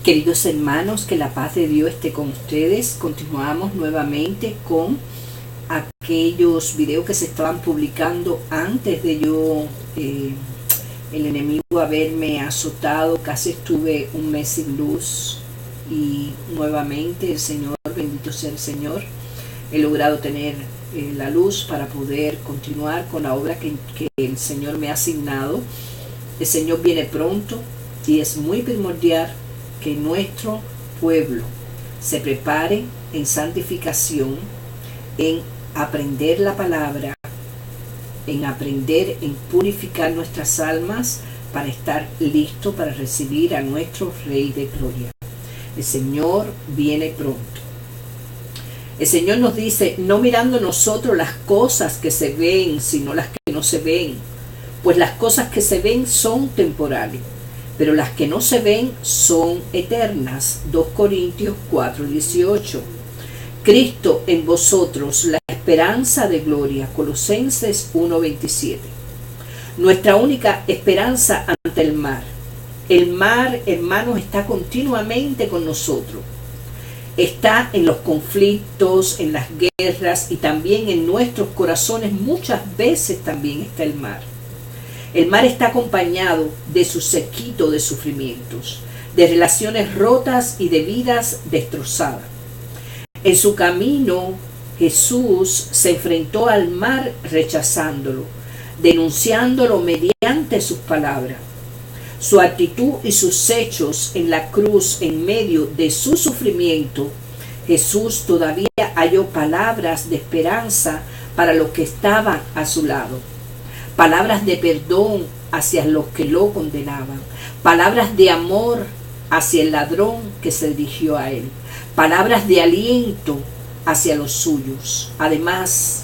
Queridos hermanos, que la paz de Dios esté con ustedes. Continuamos nuevamente con aquellos videos que se estaban publicando antes de el enemigo haberme azotado. Casi estuve un mes sin luz y nuevamente el Señor, bendito sea el Señor, he logrado tener la luz para poder continuar con la obra que el Señor me ha asignado. El Señor viene pronto y es muy primordial que nuestro pueblo se prepare en santificación, en aprender la palabra, en aprender, en purificar nuestras almas para estar listo para recibir a nuestro Rey de Gloria. El Señor viene pronto. El Señor nos dice, no mirando nosotros las cosas que se ven, sino las que no se ven, pues las cosas que se ven son temporales, pero las que no se ven son eternas. 2 Corintios 4:18. Cristo en vosotros, la esperanza de gloria. Colosenses 1:27. Nuestra única esperanza ante el mar. El mar, hermanos, está continuamente con nosotros. Está en los conflictos, en las guerras y también en nuestros corazones. Muchas veces también está el mar. El mar está acompañado de su séquito de sufrimientos, de relaciones rotas y de vidas destrozadas. En su camino, Jesús se enfrentó al mar rechazándolo, denunciándolo mediante sus palabras. Su actitud y sus hechos en la cruz, en medio de su sufrimiento, Jesús todavía halló palabras de esperanza para los que estaban a su lado. Palabras de perdón hacia los que lo condenaban. Palabras de amor hacia el ladrón que se dirigió a él. Palabras de aliento hacia los suyos. Además,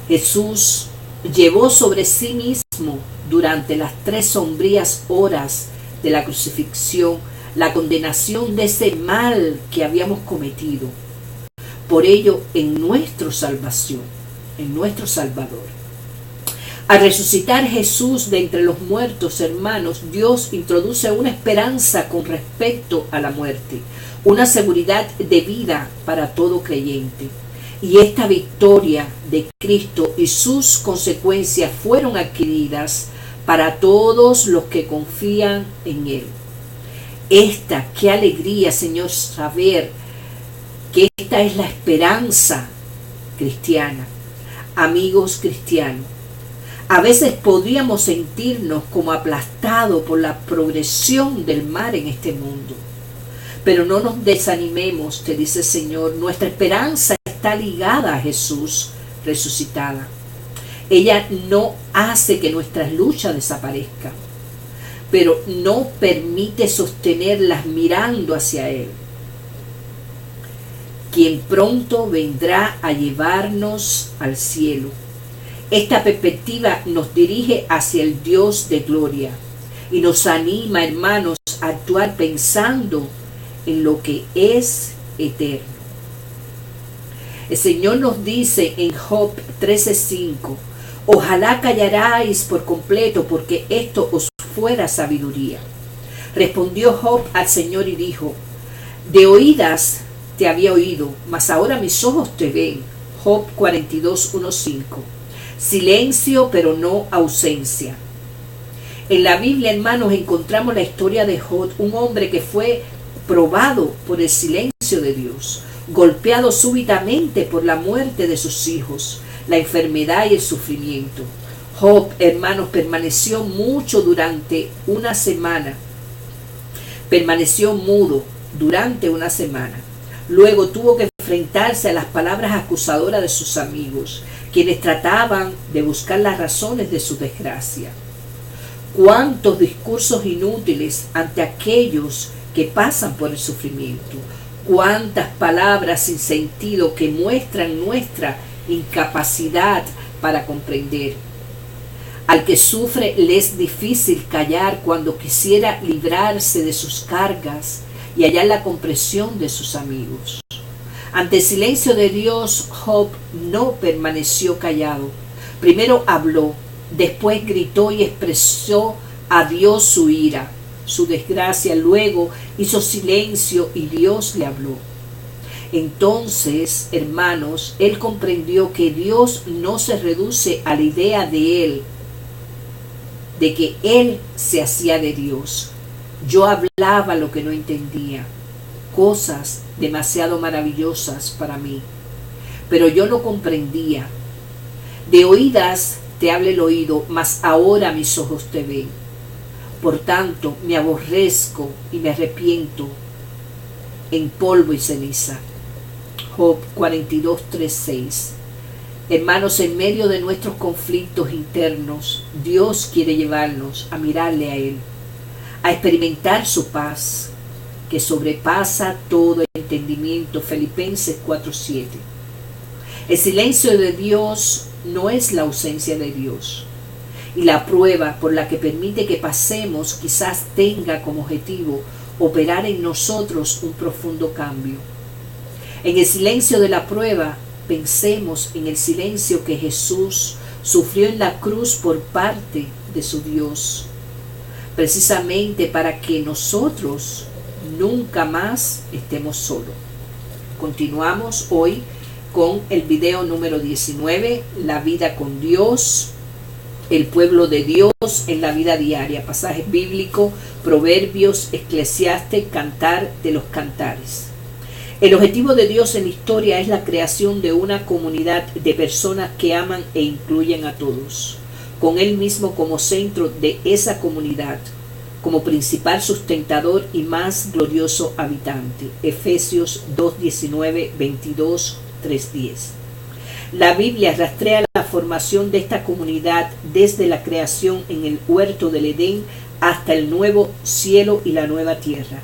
Jesús llevó sobre sí mismo durante las 3 sombrías horas de la crucifixión la condenación de ese mal que habíamos cometido. Por ello, en nuestra salvación, en nuestro Salvador. Al resucitar Jesús de entre los muertos, hermanos, Dios introduce una esperanza con respecto a la muerte, una seguridad de vida para todo creyente. Y esta victoria de Cristo y sus consecuencias fueron adquiridas para todos los que confían en Él. Qué alegría, Señor, saber que esta es la esperanza cristiana. Amigos cristianos, a veces podríamos sentirnos como aplastados por la progresión del mal en este mundo. Pero no nos desanimemos, te dice el Señor. Nuestra esperanza está ligada a Jesús resucitada. Ella no hace que nuestras luchas desaparezcan, pero no permite sostenerlas mirando hacia Él, quien pronto vendrá a llevarnos al cielo. Esta perspectiva nos dirige hacia el Dios de gloria y nos anima, hermanos, a actuar pensando en lo que es eterno. El Señor nos dice en Job 13:5, ojalá callarais por completo, porque esto os fuera sabiduría. Respondió Job al Señor y dijo, de oídas te había oído, mas ahora mis ojos te ven. Job 42:1-5. Silencio, pero no ausencia. En la Biblia, hermanos, encontramos la historia de Job, un hombre que fue probado por el silencio de Dios, golpeado súbitamente por la muerte de sus hijos, la enfermedad y el sufrimiento. Job, hermanos, permaneció mucho durante una semana. Permaneció mudo durante una semana. Luego tuvo que enfrentarse a las palabras acusadoras de sus amigos, quienes trataban de buscar las razones de su desgracia. Cuántos discursos inútiles ante aquellos que pasan por el sufrimiento. Cuántas palabras sin sentido que muestran nuestra incapacidad para comprender. Al que sufre le es difícil callar cuando quisiera librarse de sus cargas y hallar la comprensión de sus amigos. Ante el silencio de Dios, Job no permaneció callado. Primero habló, después gritó y expresó a Dios su ira. su desgracia, luego hizo silencio y Dios le habló. Entonces, hermanos, él comprendió que Dios no se reduce a la idea de él, de que él se hacía de Dios. Yo hablaba lo que no entendía, cosas demasiado maravillosas para mí, pero yo no comprendía. De oídas te habla el oído, mas ahora mis ojos te ven. Por tanto, me aborrezco y me arrepiento en polvo y ceniza. Job 42, 3, 6. Hermanos, en medio de nuestros conflictos internos, Dios quiere llevarnos a mirarle a Él, a experimentar su paz, que sobrepasa todo entendimiento. Filipenses 4, 7. El silencio de Dios no es la ausencia de Dios. Y la prueba por la que permite que pasemos quizás tenga como objetivo operar en nosotros un profundo cambio. En el silencio de la prueba, pensemos en el silencio que Jesús sufrió en la cruz por parte de su Dios, precisamente para que nosotros nunca más estemos solos. Continuamos hoy con el video número 19, la vida con Dios, el pueblo de Dios en la vida diaria. Pasaje bíblico, Proverbios, Eclesiastés, Cantar de los Cantares. El objetivo de Dios en la historia es la creación de una comunidad de personas que aman e incluyen a todos, con Él mismo como centro de esa comunidad, como principal sustentador y más glorioso habitante. Efesios 2:19, 22, 3:10. La Biblia rastrea la formación de esta comunidad desde la creación en el huerto del Edén hasta el nuevo cielo y la nueva tierra.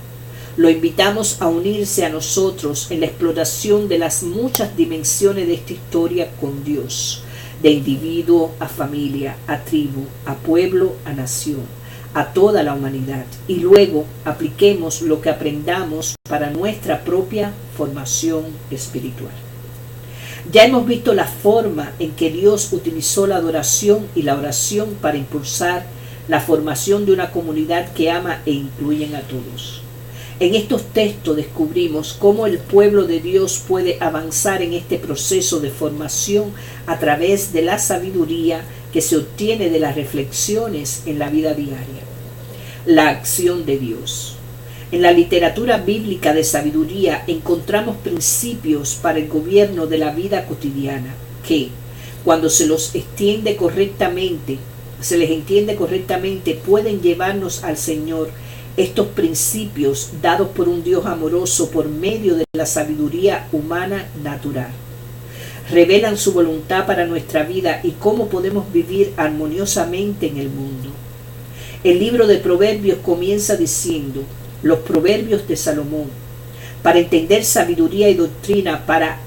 Lo invitamos a unirse a nosotros en la exploración de las muchas dimensiones de esta historia con Dios, de individuo a familia, a tribu, a pueblo, a nación, a toda la humanidad, y luego apliquemos lo que aprendamos para nuestra propia formación espiritual. Ya hemos visto la forma en que Dios utilizó la adoración y la oración para impulsar la formación de una comunidad que ama e incluye a todos. En estos textos descubrimos cómo el pueblo de Dios puede avanzar en este proceso de formación a través de la sabiduría que se obtiene de las reflexiones en la vida diaria. La acción de Dios. En la literatura bíblica de sabiduría encontramos principios para el gobierno de la vida cotidiana que, cuando se les entiende correctamente, pueden llevarnos al Señor. Estos principios dados por un Dios amoroso por medio de la sabiduría humana natural revelan su voluntad para nuestra vida y cómo podemos vivir armoniosamente en el mundo. El libro de Proverbios comienza diciendo: los proverbios de Salomón, para entender sabiduría y doctrina, para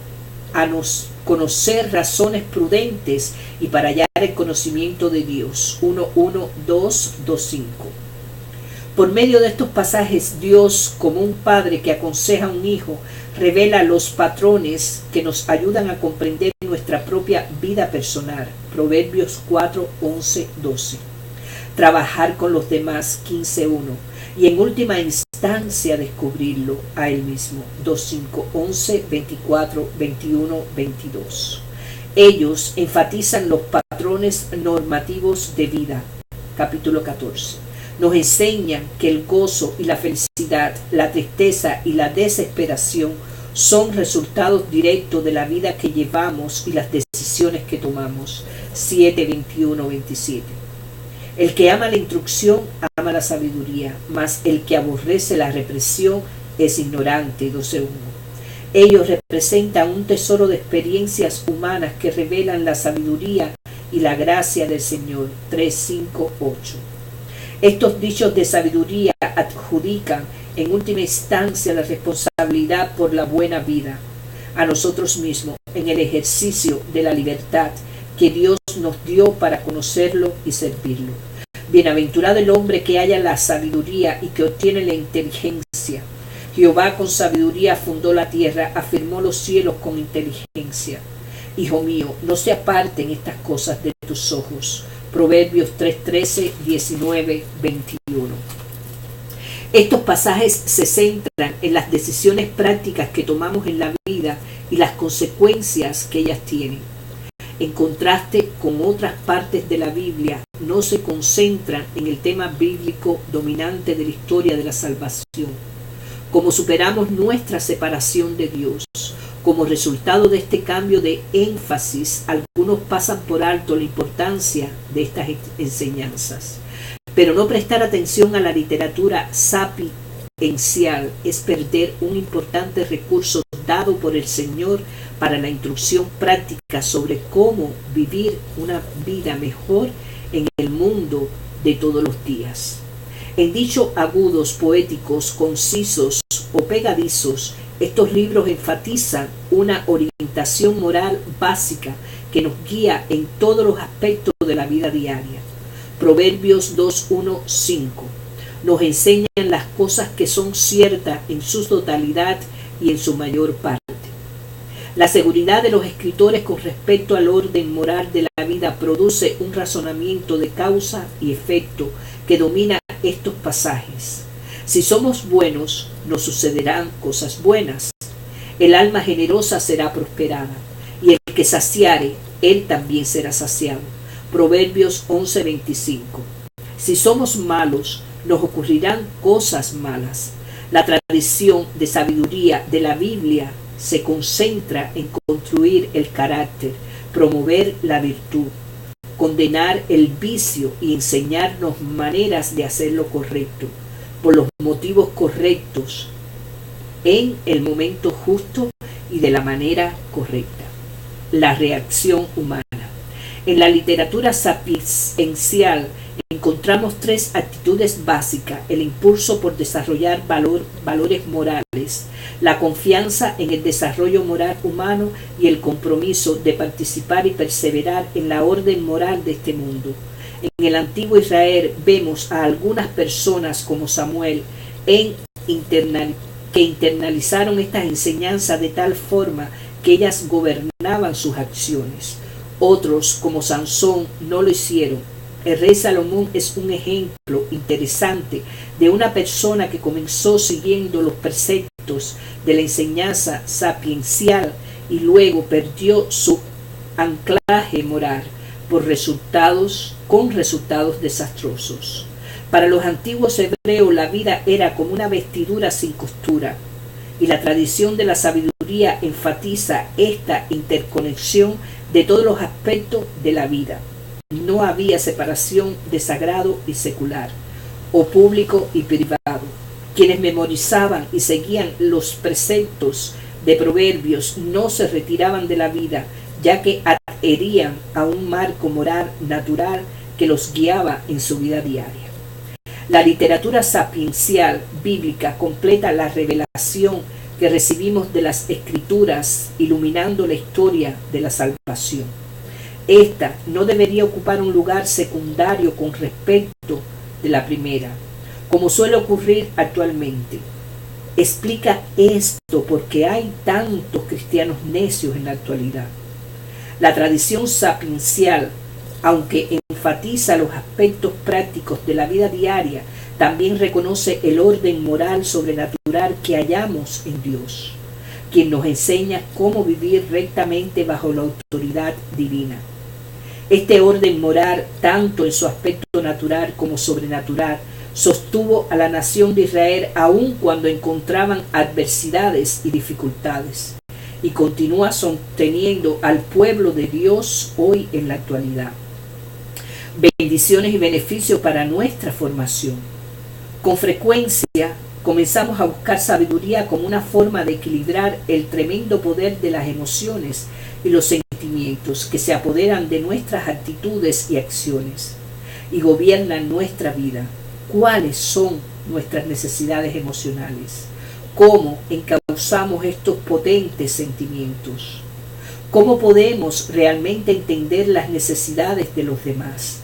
conocer razones prudentes y para hallar el conocimiento de Dios. 1:1-2:5. Por medio de estos pasajes, Dios, como un padre que aconseja a un hijo, revela los patrones que nos ayudan a comprender nuestra propia vida personal. Proverbios 4:11-12. Trabajar con los demás, 15:1. Y en última instancia descubrirlo a Él mismo, 2:5, 24, 21, 22. Ellos enfatizan los patrones normativos de vida. Capítulo 14. Nos enseñan que el gozo y la felicidad, la tristeza y la desesperación son resultados directos de la vida que llevamos y las decisiones que tomamos. 7:21-27. El que ama la instrucción ama la sabiduría, mas el que aborrece la represión es ignorante. 12:1. Ellos representan un tesoro de experiencias humanas que revelan la sabiduría y la gracia del Señor. 3:5-8. Estos dichos de sabiduría adjudican en última instancia la responsabilidad por la buena vida a nosotros mismos en el ejercicio de la libertad que Dios nos dio para conocerlo y servirlo. Bienaventurado el hombre que halla la sabiduría y que obtiene la inteligencia. Jehová con sabiduría fundó la tierra, afirmó los cielos con inteligencia. Hijo mío, no se aparten estas cosas de tus ojos. Proverbios 3:13, 19, 21. Estos pasajes se centran en las decisiones prácticas que tomamos en la vida y las consecuencias que ellas tienen. En contraste con otras partes de la Biblia, no se concentran en el tema bíblico dominante de la historia de la salvación. Cómo superamos nuestra separación de Dios. Como resultado de este cambio de énfasis, algunos pasan por alto la importancia de estas enseñanzas. Pero no prestar atención a la literatura sapiencial es perder un importante recurso dado por el Señor para la instrucción práctica sobre cómo vivir una vida mejor en el mundo de todos los días. En dichos agudos, poéticos, concisos o pegadizos, estos libros enfatizan una orientación moral básica que nos guía en todos los aspectos de la vida diaria. Proverbios 2:1-5 nos enseñan las cosas que son ciertas en su totalidad y en su mayor parte. La seguridad de los escritores con respecto al orden moral de la vida produce un razonamiento de causa y efecto que domina estos pasajes. Si somos buenos, nos sucederán cosas buenas. El alma generosa será prosperada, y el que saciare, él también será saciado. Proverbios 11:25. Si somos malos, nos ocurrirán cosas malas. La tradición de sabiduría de la Biblia se concentra en construir el carácter, promover la virtud, condenar el vicio y enseñarnos maneras de hacer lo correcto, por los motivos correctos, en el momento justo y de la manera correcta. La reacción humana. En la literatura sapiencial encontramos tres actitudes básicas: el impulso por desarrollar valores morales, la confianza en el desarrollo moral humano y el compromiso de participar y perseverar en la orden moral de este mundo. En el antiguo Israel vemos a algunas personas como Samuel que internalizaron estas enseñanzas de tal forma que ellas gobernaban sus acciones. Otros, como Sansón, no lo hicieron. El rey Salomón es un ejemplo interesante de una persona que comenzó siguiendo los preceptos de la enseñanza sapiencial y luego perdió su anclaje moral con resultados desastrosos. Para los antiguos hebreos la vida era como una vestidura sin costura, y la tradición de la sabiduría enfatiza esta interconexión de todos los aspectos de la vida. No había separación de sagrado y secular, o público y privado. Quienes memorizaban y seguían los preceptos de Proverbios no se retiraban de la vida, ya que adherían a un marco moral natural que los guiaba en su vida diaria. La literatura sapiencial bíblica completa la revelación que recibimos de las Escrituras, iluminando la historia de la salvación. Esta no debería ocupar un lugar secundario con respecto de la primera, como suele ocurrir actualmente. Explica esto porque hay tantos cristianos necios en la actualidad. La tradición sapiencial, aunque enfatiza los aspectos prácticos de la vida diaria, también reconoce el orden moral sobrenatural que hallamos en Dios, quien nos enseña cómo vivir rectamente bajo la autoridad divina. Este orden moral, tanto en su aspecto natural como sobrenatural, sostuvo a la nación de Israel aun cuando encontraban adversidades y dificultades, y continúa sosteniendo al pueblo de Dios hoy en la actualidad. Bendiciones y beneficios para nuestra formación. Con frecuencia comenzamos a buscar sabiduría como una forma de equilibrar el tremendo poder de las emociones y los sentimientos que se apoderan de nuestras actitudes y acciones y gobiernan nuestra vida. ¿Cuáles son nuestras necesidades emocionales? ¿Cómo encauzamos estos potentes sentimientos? ¿Cómo podemos realmente entender las necesidades de los demás?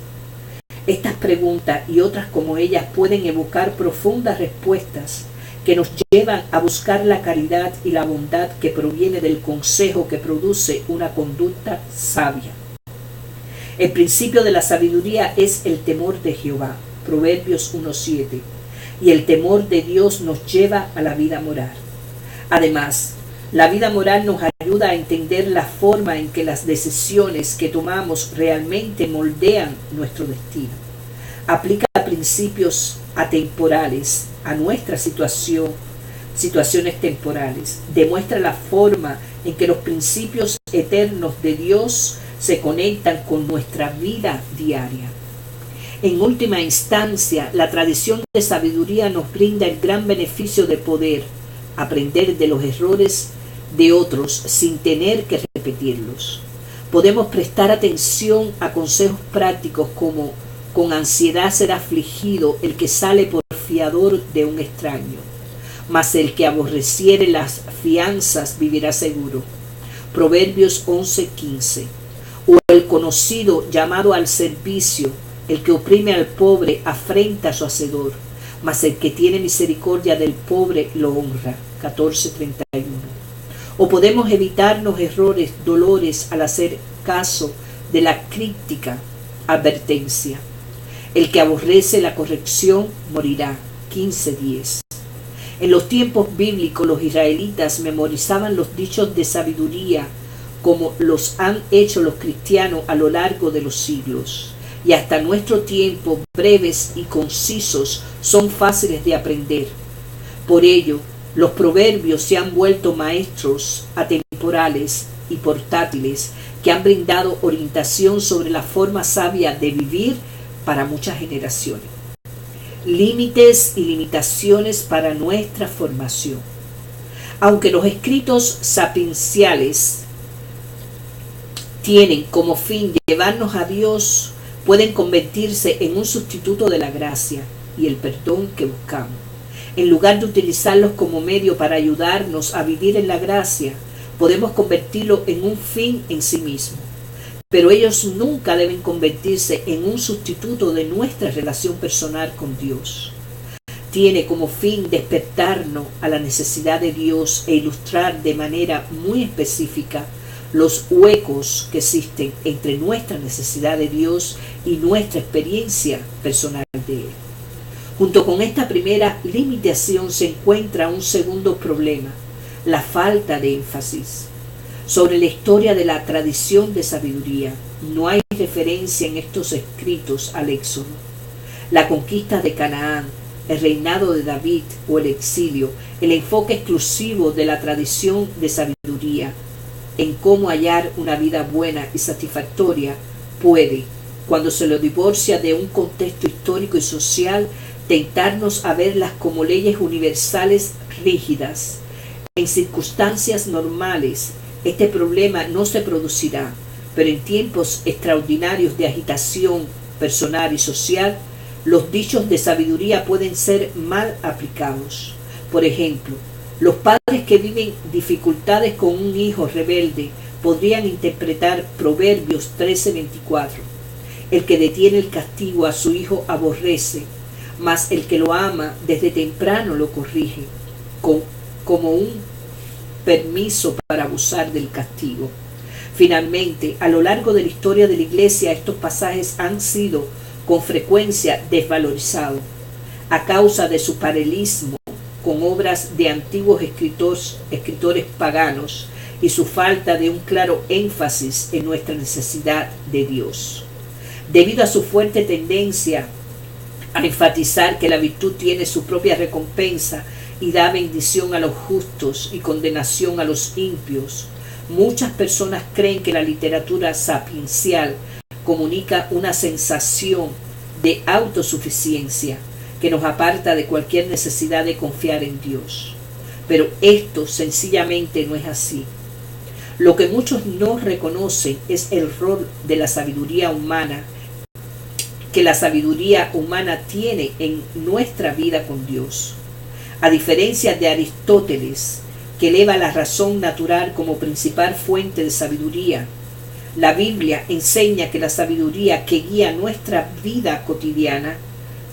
Estas preguntas y otras como ellas pueden evocar profundas respuestas que nos llevan a buscar la caridad y la bondad que proviene del consejo que produce una conducta sabia. El principio de la sabiduría es el temor de Jehová. Proverbios 1:7. y el temor de Dios nos lleva a la vida moral. Además, la vida moral nos ayuda a entender la forma en que las decisiones que tomamos realmente moldean nuestro destino. Aplica principios atemporales a nuestra situaciones temporales. Demuestra la forma en que los principios eternos de Dios se conectan con nuestra vida diaria. En última instancia, la tradición de sabiduría nos brinda el gran beneficio de poder aprender de los errores de otros sin tener que repetirlos. Podemos prestar atención a consejos prácticos como: con ansiedad será afligido el que sale por fiador de un extraño, mas el que aborreciere las fianzas vivirá seguro. Proverbios 11:15. O el conocido llamado al servicio: el que oprime al pobre afrenta a su hacedor, mas el que tiene misericordia del pobre lo honra. 14:31. O podemos evitarnos errores, dolores al hacer caso de la crítica advertencia. El que aborrece la corrección morirá. 15:10. En los tiempos bíblicos los israelitas memorizaban los dichos de sabiduría como los han hecho los cristianos a lo largo de los siglos. Y hasta nuestro tiempo, breves y concisos, son fáciles de aprender. Por ello, los proverbios se han vuelto maestros atemporales y portátiles que han brindado orientación sobre la forma sabia de vivir para muchas generaciones. Límites y limitaciones para nuestra formación. Aunque los escritos sapienciales tienen como fin llevarnos a Dios, pueden convertirse en un sustituto de la gracia y el perdón que buscamos. En lugar de utilizarlos como medio para ayudarnos a vivir en la gracia, podemos convertirlo en un fin en sí mismo. Pero ellos nunca deben convertirse en un sustituto de nuestra relación personal con Dios. Tiene como fin despertarnos a la necesidad de Dios e ilustrar de manera muy específica los huecos que existen entre nuestra necesidad de Dios y nuestra experiencia personal de Él. Junto con esta primera limitación se encuentra un segundo problema: la falta de énfasis. Sobre la historia de la tradición de sabiduría, no hay referencia en estos escritos al Éxodo, la conquista de Canaán, el reinado de David o el exilio, el enfoque exclusivo de la tradición de sabiduría en cómo hallar una vida buena y satisfactoria puede, cuando se lo divorcia de un contexto histórico y social, tentarnos a verlas como leyes universales rígidas. En circunstancias normales, este problema no se producirá, pero en tiempos extraordinarios de agitación personal y social, los dichos de sabiduría pueden ser mal aplicados. Por ejemplo, los padres que viven dificultades con un hijo rebelde podrían interpretar Proverbios 13:24. El que detiene el castigo a su hijo aborrece, mas el que lo ama desde temprano lo corrige, como un permiso para abusar del castigo. Finalmente, a lo largo de la historia de la Iglesia, estos pasajes han sido con frecuencia desvalorizados a causa de su paralelismo con obras de antiguos escritores paganos y su falta de un claro énfasis en nuestra necesidad de Dios. Debido a su fuerte tendencia a enfatizar que la virtud tiene su propia recompensa y da bendición a los justos y condenación a los impios, muchas personas creen que la literatura sapiencial comunica una sensación de autosuficiencia que nos aparta de cualquier necesidad de confiar en Dios. Pero esto sencillamente no es así. Lo que muchos no reconocen es el rol de la sabiduría humana que la sabiduría humana tiene en nuestra vida con Dios. A diferencia de Aristóteles, que eleva la razón natural como principal fuente de sabiduría, la Biblia enseña que la sabiduría que guía nuestra vida cotidiana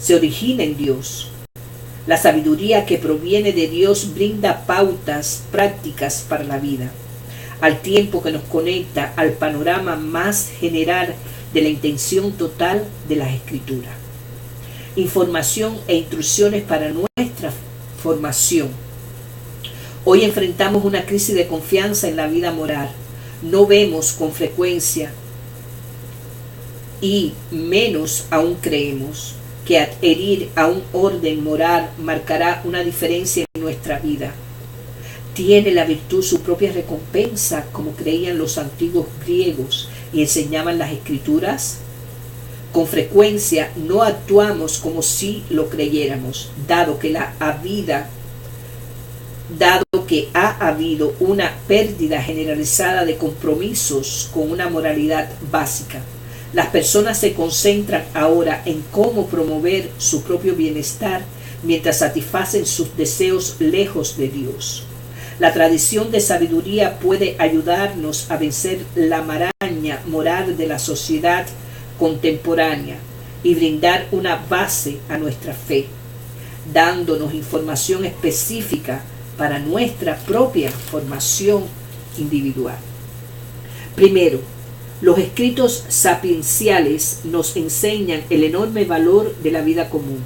se origina en Dios. La sabiduría que proviene de Dios brinda pautas prácticas para la vida, al tiempo que nos conecta al panorama más general de la intención total de las Escrituras. información e instrucciones para nuestra formación. Hoy enfrentamos una crisis de confianza en la vida moral. No vemos con frecuencia y menos aún creemos que adherir a un orden moral marcará una diferencia en nuestra vida. ¿Tiene la virtud su propia recompensa, como creían los antiguos griegos y enseñaban las escrituras? Con frecuencia no actuamos como si lo creyéramos, dado que ha habido una pérdida generalizada de compromisos con una moralidad básica. Las personas se concentran ahora en cómo promover su propio bienestar mientras satisfacen sus deseos lejos de Dios. La tradición de sabiduría puede ayudarnos a vencer la maraña moral de la sociedad contemporánea y brindar una base a nuestra fe, dándonos información específica para nuestra propia formación individual. Primero, los escritos sapienciales nos enseñan el enorme valor de la vida común.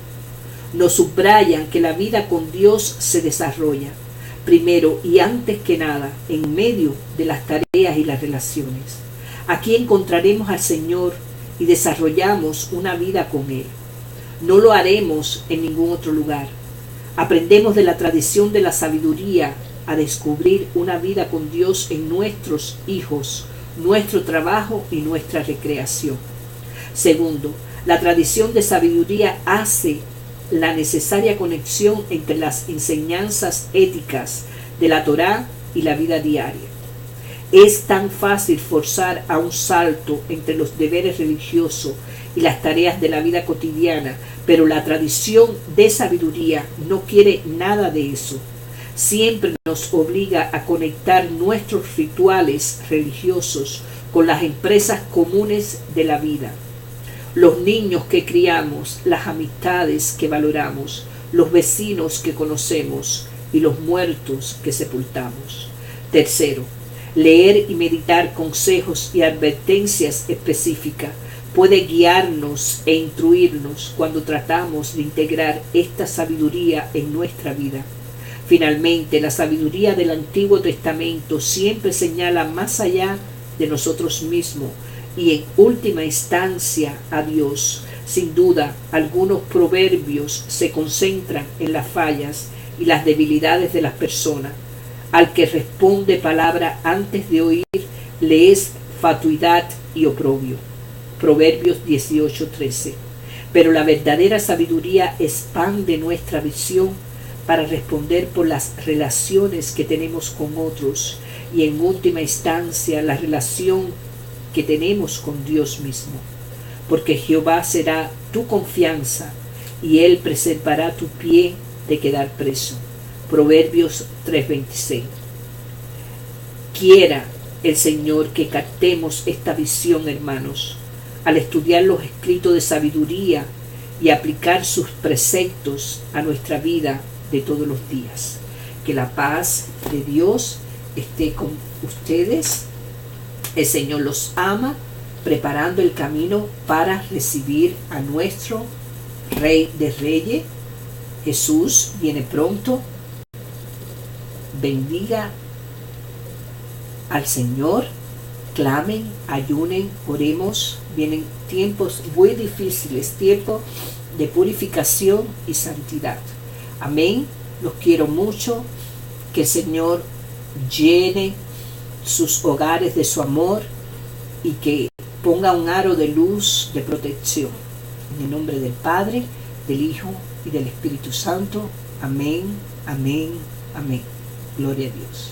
Nos subrayan que la vida con Dios se desarrolla, primero y antes que nada, en medio de las tareas y las relaciones. Aquí encontraremos al Señor y desarrollamos una vida con Él. No lo haremos en ningún otro lugar. Aprendemos de la tradición de la sabiduría a descubrir una vida con Dios en nuestros hijos, nuestro trabajo y nuestra recreación. Segundo, la tradición de sabiduría hace la necesaria conexión entre las enseñanzas éticas de la Torá y la vida diaria. Es tan fácil forzar a un salto entre los deberes religiosos y las tareas de la vida cotidiana, pero la tradición de sabiduría no quiere nada de eso. Siempre nos obliga a conectar nuestros rituales religiosos con las empresas comunes de la vida. Los niños que criamos, las amistades que valoramos, los vecinos que conocemos y los muertos que sepultamos. Tercero, leer y meditar consejos y advertencias específicas puede guiarnos e instruirnos cuando tratamos de integrar esta sabiduría en nuestra vida. Finalmente, la sabiduría del Antiguo Testamento siempre señala más allá de nosotros mismos y en última instancia a Dios. Sin duda, algunos proverbios se concentran en las fallas y las debilidades de las personas. Al que responde palabra antes de oír, le es fatuidad y oprobio. Proverbios 18:13. Pero la verdadera sabiduría expande nuestra visión para responder por las relaciones que tenemos con otros y en última instancia la relación que tenemos con Dios mismo. Porque Jehová será tu confianza y Él preservará tu pie de quedar preso. Proverbios 3:26. Quiera el Señor que captemos esta visión, hermanos, al estudiar los escritos de sabiduría y aplicar sus preceptos a nuestra vida de todos los días. Que la paz de Dios esté con ustedes. El Señor los ama, preparando el camino para recibir a nuestro Rey de Reyes. Jesús viene pronto. Bendiga al Señor. Clamen, ayunen, oremos. Vienen tiempos muy difíciles, tiempos de purificación y santidad. Amén. Los quiero mucho. Que el Señor llene sus hogares de su amor y que ponga un aro de luz, de protección. En el nombre del Padre, del Hijo y del Espíritu Santo. Amén, amén, amén. Gloria a Dios.